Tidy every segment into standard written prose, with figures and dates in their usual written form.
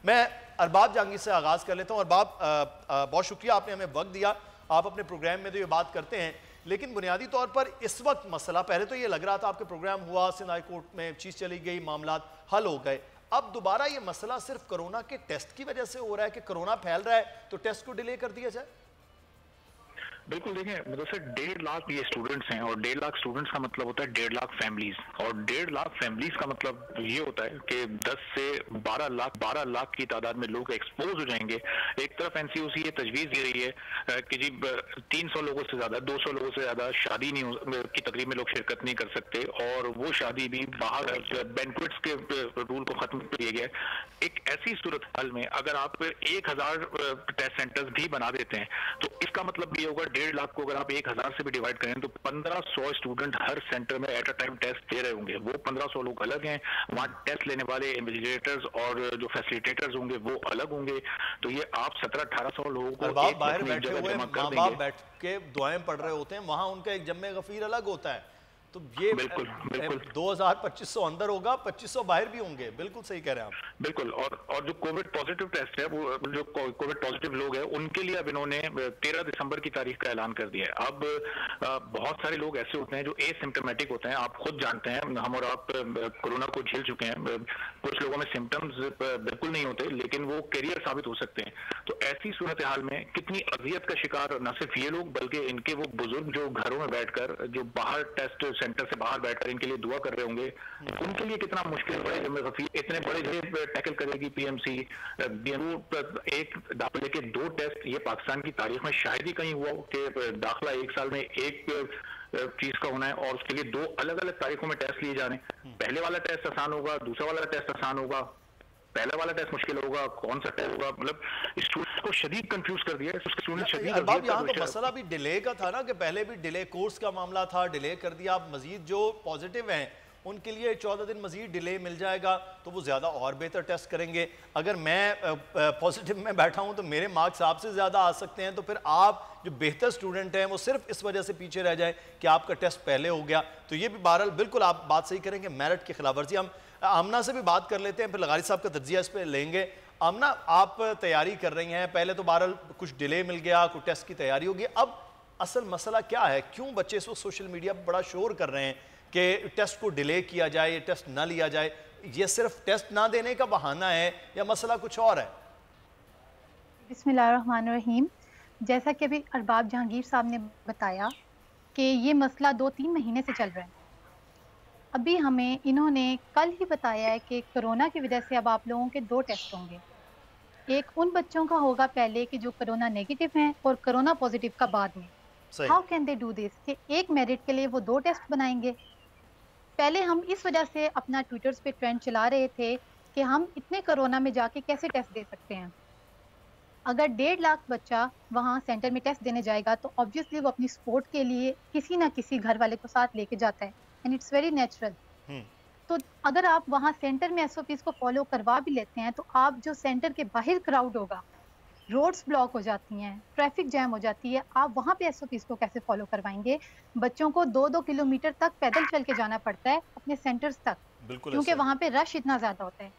मैं अरबाब जहांगीर से आगाज़ कर लेता हूँ। अरबाब, बहुत शुक्रिया, आपने हमें वक्त दिया। आप अपने प्रोग्राम में तो ये बात करते हैं, लेकिन बुनियादी तौर पर इस वक्त मसला, पहले तो ये लग रहा था आपके प्रोग्राम हुआ, सिंध हाई कोर्ट में चीज़ चली गई, मामला हल हो गए, अब दोबारा ये मसला सिर्फ कोरोना के टेस्ट की वजह से हो रहा है कि कोरोना फैल रहा है तो टेस्ट को डिले कर दिया जाए? बिल्कुल, देखें, मतलब से 1.5 लाख ये स्टूडेंट्स हैं, और 1.5 लाख स्टूडेंट्स का मतलब होता है 1.5 लाख फैमिलीज, और 1.5 लाख फैमिलीज का मतलब ये होता है कि 10 से 12 लाख की तादाद में लोग एक्सपोज हो जाएंगे। एक तरफ एनसीओसी ये तजवीज़ दे रही है कि जी 300 लोगों से ज्यादा, 200 लोगों से ज्यादा शादी नहीं की तकरीब में लोग शिरकत नहीं कर सकते, और वो शादी भी बाहर बैंक्वेट्स के रूल को खत्म कर दिया गया। एक ऐसी सूरत हाल में अगर आप 1000 टेस्ट सेंटर्स भी बना देते हैं तो इसका मतलब ये होगा 1.5 लाख को अगर आप 1000 से भी डिवाइड करें तो 1500 स्टूडेंट हर सेंटर में एट अ टाइम टेस्ट दे रहे होंगे। वो 1500 लोग अलग हैं, वहाँ टेस्ट लेने वाले इन्विजिलेटर्स और जो फैसिलिटेटर्स होंगे वो अलग होंगे। तो ये आप 1700-1800 लोगों को एक बाहर बैठे जगह हुए जमा कर माँ देंगे। बाप बैठ के दुआएं पढ़ रहे होते हैं, वहां उनका एक जम्मे गफीर अलग होता है। तो ये बिल्कुल 2500 अंदर होगा, 2500 बाहर भी होंगे। बिल्कुल सही कह रहे हैं आप। बिल्कुल। और जो कोविड पॉजिटिव टेस्ट है, वो जो कोविड पॉजिटिव लोग हैं उनके लिए अब इन्होंने 13 दिसंबर की तारीख का ऐलान कर दिया है। अब बहुत सारे लोग ऐसे होते हैं जो एसिम्टोमेटिक होते हैं, आप खुद जानते हैं, हम और आप कोरोना को झेल चुके हैं। कुछ लोगों में सिम्टम्स बिल्कुल नहीं होते लेकिन वो कैरियर साबित हो सकते हैं। तो ऐसी सूरत हाल में कितनी अजियत का शिकार न सिर्फ ये लोग बल्कि इनके वो बुजुर्ग जो घरों में बैठकर, जो बाहर टेस्ट सेंटर से बाहर बैठकर इनके लिए दुआ कर रहे होंगे, उनके लिए कितना मुश्किल है। इतने बड़े टैकल करेगी पीएमसी, एक दाखिले के 2 टेस्ट, ये पाकिस्तान की तारीख में शायद ही कहीं हुआ कि दाखिला 1 साल में एक चीज का होना है और उसके लिए 2 अलग अलग तारीखों में टेस्ट लिए जा रहे हैं। पहले वाला टेस्ट आसान होगा, दूसरा वाला टेस्ट आसान होगा, पहला वाला टेस्ट मुश्किल होगा, कौन सा टेस्ट होगा, मतलब स्टूडेंट्स को शदीद कंफ्यूज कर दिया है। स्टूडेंट शदीद यहाँ तो मसला भी डिले का था ना, कि पहले भी डिले कोर्स का मामला था, डिले कर दिया। अब मजीद जो पॉजिटिव हैं उनके लिए 14 दिन मजीद डिले मिल जाएगा तो वो ज़्यादा और बेहतर टेस्ट करेंगे। अगर मैं पॉजिटिव में बैठा हूँ तो मेरे मार्क्स आपसे ज़्यादा आ सकते हैं, तो फिर आप जो बेहतर स्टूडेंट हैं वो सिर्फ इस वजह से पीछे रह जाए कि आपका टेस्ट पहले हो गया। तो ये भी बहरहाल बिल्कुल आप बात सही करेंगे, मेरिट की खिलाफ वर्जी। हम आमना से भी बात कर लेते हैं, फिर लगारी साहब का तज्जिया इस पर लेंगे। आमना, आप तैयारी कर रही हैं, पहले तो बहरहाल कुछ डिले मिल गया, कुछ टेस्ट की तैयारी होगी, अब असल मसला क्या है? क्यों बच्चे इस वक्त सोशल मीडिया पर बड़ा शोर कर रहे हैं कि टेस्ट को डिले किया जाए, ये टेस्ट ना लिया जाए? ये सिर्फ टेस्ट ना देने का बहाना है या मसला कुछ और है? बिस्मिल्लाहिर्रहमानिर्रहीम। जैसा कि अभी अरबाब जहांगीर साहब ने बताया कि ये मसला 2-3 महीने से चल रहा है। अभी हमें इन्होंने कल ही बताया है कि कोरोना की वजह से अब आप लोगों के 2 टेस्ट होंगे। एक उन बच्चों का होगा पहले कि जो कोरोना नेगेटिव हैं, और कोरोना पॉजिटिव का बाद में। How can they do this कि एक मेरिट के लिए वो 2 टेस्ट बनाएंगे? पहले हम इस वजह से अपना ट्विटर्स पे ट्रेंड चला रहे थे कि हम इतने कोरोना में जाके कैसे टेस्ट दे सकते हैं। अगर 1.5 लाख बच्चा वहाँ सेंटर में टेस्ट देने जाएगा तो ऑब्वियसली वो अपनी सपोर्ट के लिए किसी ना किसी घर वाले को साथ लेके जाता है, एंड इट्स वेरी नेचुरल। तो अगर आप वहाँ सेंटर में एसओपीज को फॉलो करवा भी लेते हैं तो आप जो सेंटर के बाहर क्राउड होगा, रोड्स ब्लॉक हो जाती हैं, ट्रैफिक जैम हो जाती है, आप वहाँ पे एसओपीज को कैसे फॉलो करवाएंगे? बच्चों को 2-2 किलोमीटर तक पैदल चल के जाना पड़ता है अपने सेंटर्स तक, क्योंकि वहाँ पे रश इतना ज्यादा होता है।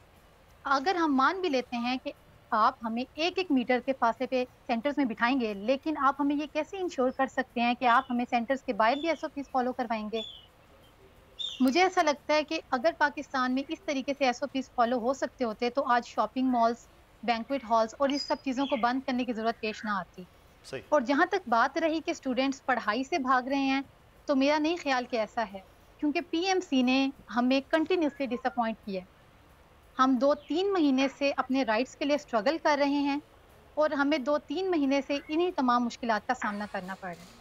अगर हम मान भी लेते हैं कि आप हमें 1-1 मीटर के फासले पे सेंटर्स में बिठाएंगे, लेकिन आप हमें ये कैसे इंश्योर कर सकते हैं कि आप हमें सेंटर्स के बाहर भी एसओपीज फॉलो करवाएंगे? मुझे ऐसा लगता है कि अगर पाकिस्तान में इस तरीके से एसओपीज फॉलो हो सकते होते तो आज शॉपिंग मॉल्स, बैंक्वेट हॉल्स और इस सब चीज़ों को बंद करने की ज़रूरत पेश ना आती। सही। और जहाँ तक बात रही कि स्टूडेंट्स पढ़ाई से भाग रहे हैं, तो मेरा नहीं ख्याल कि ऐसा है, क्योंकि पीएमसी ने हमें कंटिन्यूसली डिसअपॉइंट किया। हम 2-3 महीने से अपने राइट्स के लिए स्ट्रगल कर रहे हैं और हमें 2-3 महीने से इन्हीं तमाम मुश्किलात का सामना करना पड़ रहा है।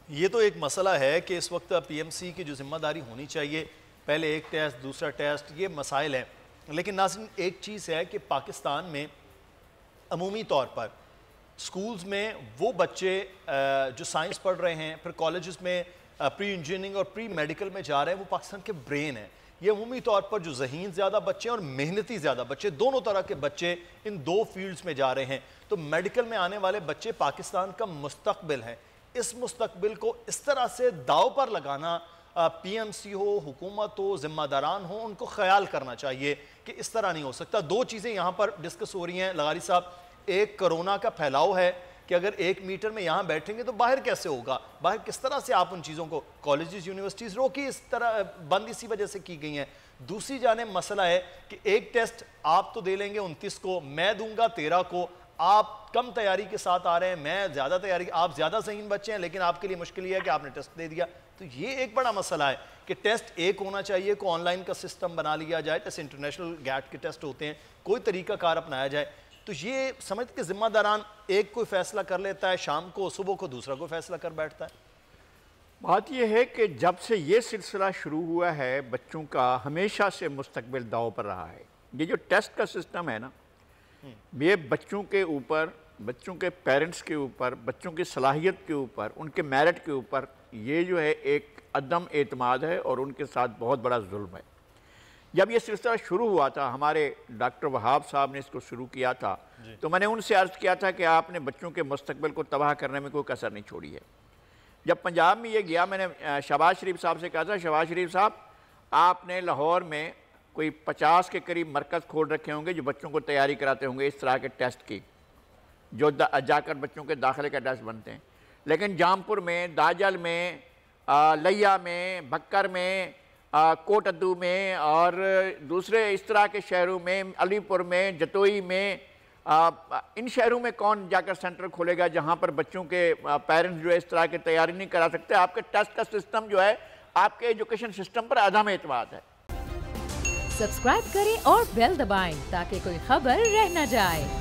ये तो एक मसला है कि इस वक्त पीएमसी की जो जिम्मेदारी होनी चाहिए, पहले एक टेस्ट, दूसरा टेस्ट, ये मसाइल हैं। लेकिन नाज़रीन, एक चीज़ है कि पाकिस्तान में अमूमी तौर पर स्कूल्स में वो बच्चे जो साइंस पढ़ रहे हैं, फिर कॉलेजेस में प्री इंजीनियरिंग और प्री मेडिकल में जा रहे हैं, वो पाकिस्तान के ब्रेन हैं। ये अमूमी तौर पर जो ज़हीन ज़्यादा बच्चे और मेहनती ज़्यादा बच्चे, दोनों तरह के बच्चे इन 2 फील्ड्स में जा रहे हैं। तो मेडिकल में आने वाले बच्चे पाकिस्तान का मुस्तकबिल हैं। इस मुस्तकबिल को इस तरह से दाव पर लगाना पीएमसी हो, हुकूमत हो, जिम्मेदारान हो, उनको ख्याल करना चाहिए कि इस तरह नहीं हो सकता। दो चीज़ें यहाँ पर डिस्कस हो रही हैं लगारी साहब। एक कोरोना का फैलाव है कि अगर 1 मीटर में यहाँ बैठेंगे तो बाहर कैसे होगा, बाहर किस तरह से आप उन चीज़ों को, कॉलेजेस यूनिवर्सिटीज़ रोकी इस तरह बंद इसी वजह से की गई हैं। दूसरी जानिब मसला है कि एक टेस्ट आप तो दे लेंगे 29 को, मैं दूंगा 13 को, आप कम तैयारी के साथ आ रहे हैं, मैं ज़्यादा तैयारी, आप ज़्यादा सहीन बच्चे हैं लेकिन आपके लिए मुश्किल ये है कि आपने टेस्ट दे दिया। तो ये एक बड़ा मसला है कि टेस्ट एक होना चाहिए, को ऑनलाइन का सिस्टम बना लिया जाए, जैसे इंटरनेशनल गैट के टेस्ट होते हैं, कोई तरीका कार अपनाया जाए। तो ये समझते कि जिम्मेदारान एक कोई फैसला कर लेता है शाम को, सुबह को दूसरा कोई फैसला कर बैठता है। बात यह है कि जब से ये सिलसिला शुरू हुआ है बच्चों का हमेशा से मुस्तकबिल दाव पर रहा है। ये जो टेस्ट का सिस्टम है ना, ये बच्चों के ऊपर, बच्चों के पेरेंट्स के ऊपर, बच्चों की सलाहियत के ऊपर, उनके मेरिट के ऊपर, ये जो है एक अदम एतमाद है और उनके साथ बहुत बड़ा जुल्म है। जब ये सिलसिला शुरू हुआ था, हमारे डॉक्टर वहाब साहब ने इसको शुरू किया था, तो मैंने उनसे अर्ज़ किया था कि आपने बच्चों के मुस्तकबिल को तबाह करने में कोई कसर नहीं छोड़ी है। जब पंजाब में ये गया, मैंने शहबाज शरीफ साहब से कहा था, शहबाज शरीफ साहब आपने लाहौर में कोई 50 के करीब मरकज़ खोल रखे होंगे जो बच्चों को तैयारी कराते होंगे इस तरह के टेस्ट की, जो जाकर बच्चों के दाखिले का टेस्ट बनते हैं। लेकिन जामपुर में, दाजल में, लिया में, बक्कर में, कोटद्दू में और दूसरे इस तरह के शहरों में, अलीपुर में, जतोई में, इन शहरों में कौन जाकर सेंटर खोलेगा जहां पर बच्चों के पेरेंट्स जो है इस तरह की तैयारी नहीं करा सकते। आपके टेस्ट का सिस्टम जो है आपके एजुकेशन सिस्टम पर अदम एतमाद है। सब्सक्राइब करें और बेल दबाएं ताकि कोई खबर रह न जाए।